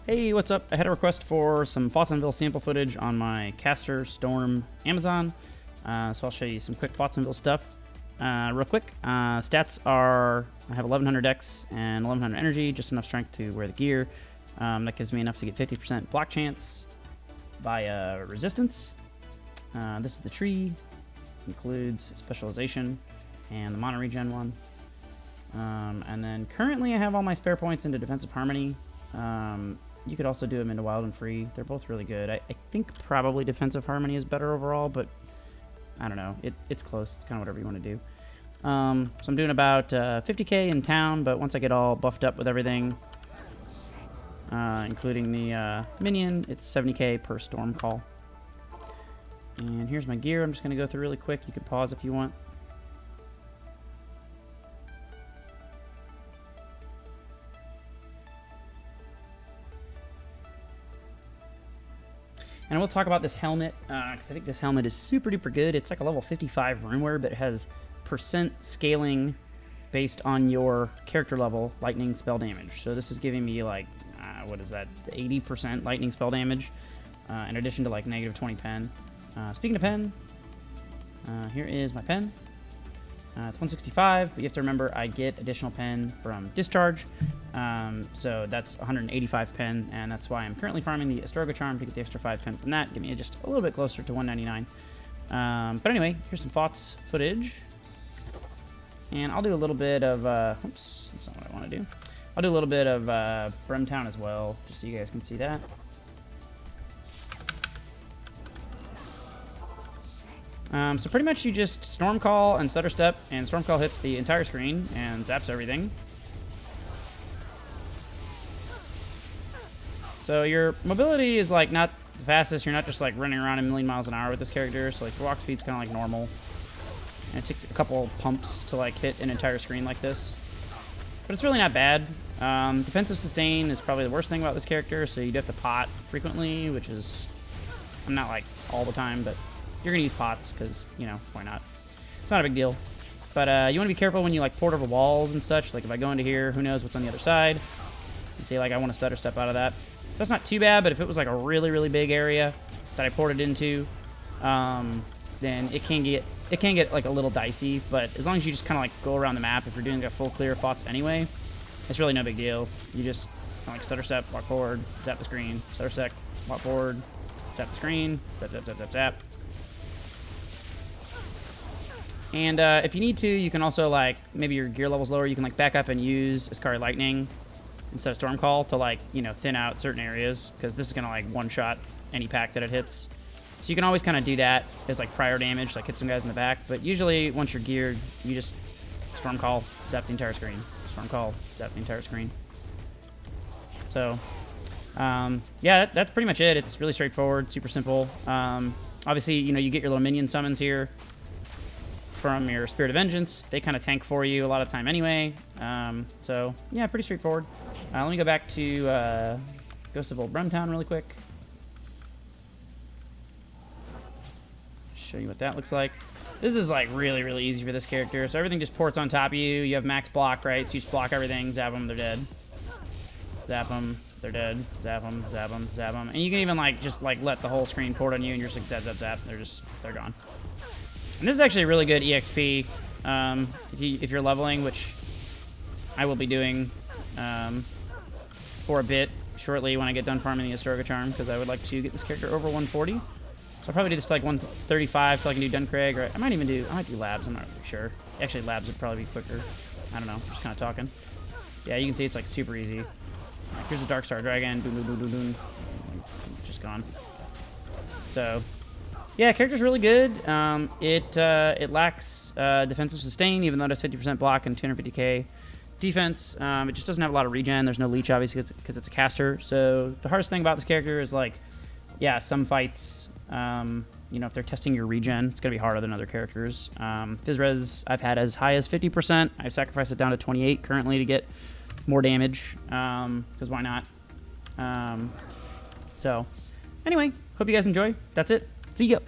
Hey, what's up? I had a request for some Fautzenville sample footage on my Caster Storm Amazon, so I'll show you some quick Fautzenville stuff real quick. Stats are, I have 1100 Dex and 1100 Energy, just enough strength to wear the gear. That gives me enough to get 50% block chance via resistance. This is the tree, includes specialization and the mono regen one. And then currently I have all my spare points into defensive harmony. You could also do them into wild and free. They're both really good. I think probably defensive harmony is better overall, but I don't know. It's close. It's kind of whatever you want to do. So I'm doing about 50k in town, but once I get all buffed up with everything, including the minion, it's 70k per storm call. And here's my gear. I'm just going to go through really quick. You can pause if you want. And we'll talk about this helmet, because I think this helmet is super duper good. It's like a level 55 runeware, but it has percent scaling based on your character level lightning spell damage. So this is giving me like, what is that, 80% lightning spell damage, in addition to like negative 20 pen. Speaking of pen, here is my pen. It's 165, but you have to remember I get additional pen from discharge, so that's 185 pen, and that's why I'm currently farming the Astorga Charm to get the extra 5 pen from that, get me just a little bit closer to 199. But anyway, here's some FOTS footage, and I'll do a little bit of, oops, that's not what I want to do. I'll do a little bit of Brimtown as well, just so you guys can see that. So pretty much you just Storm Call and Stutter Step, and Storm Call hits the entire screen and zaps everything. So your mobility is like not the fastest, you're not just like running around a million miles an hour with this character, so like your walk speed's kind of like normal. And it takes a couple pumps to like hit an entire screen like this. But it's really not bad. Defensive sustain is probably the worst thing about this character, so you do have to pot frequently, which is, I'm not like all the time, but you're gonna use pots because, you know, why not? It's not a big deal. But you want to be careful when you like port over walls and such. Like if I go into here, who knows what's on the other side? And say like I want to stutter step out of that. So that's not too bad. But if it was like a really really big area that I ported into, then it can get like a little dicey. But as long as you just kind of like go around the map, if you're doing a full clear FOTS anyway, it's really no big deal. You just kind of like stutter step, walk forward, zap the screen, stutter step, walk forward, zap the screen, zap zap zap zap zap. And if you need to, you can also, like, maybe your gear level's lower, you can, like, back up and use Ascari Lightning instead of Storm Call to, like, you know, thin out certain areas, because this is going to, like, one-shot any pack that it hits. So you can always kind of do that as, like, prior damage, like, hit some guys in the back. But usually, once you're geared, you just Storm Call, zap the entire screen. Storm Call, zap the entire screen. So, yeah, that's pretty much it. It's really straightforward, super simple. Obviously, you know, you get your little minion summons here from your Spirit of Vengeance. They kind of tank for you a lot of time anyway. So, yeah, pretty straightforward. Let me go back to Ghost of Old Brimtown really quick. Show you what that looks like. This is, like, really, really easy for this character. So everything just ports on top of you. You have max block, right? So you just block everything, zap them, they're dead. Zap them, they're dead. Zap them, zap them, zap them. And you can even, like, just, like, let the whole screen port on you and you're just like, zap, zap, zap. They're gone. And this is actually a really good EXP if you're leveling, which I will be doing for a bit shortly when I get done farming the Astorga Charm, because I would like to get this character over 140. So I'll probably do this to like 135 till I can do Duncraig, or I might do labs, I'm not really sure. Actually, labs would probably be quicker. I don't know, just kind of talking. Yeah, you can see it's like super easy. Like, here's a Dark Star Dragon, boom, boom, boom, boom, boom. Just gone. So, yeah, character's really good. It lacks defensive sustain, even though it has 50% block and 250k defense. It just doesn't have a lot of regen. There's no leech, obviously, because it's a caster. So the hardest thing about this character is, like, yeah, some fights, you know, if they're testing your regen, it's going to be harder than other characters. Phys-res I've had as high as 50%. I've sacrificed it down to 28 currently to get more damage, because why not? So, anyway, hope you guys enjoy. That's it. See ya.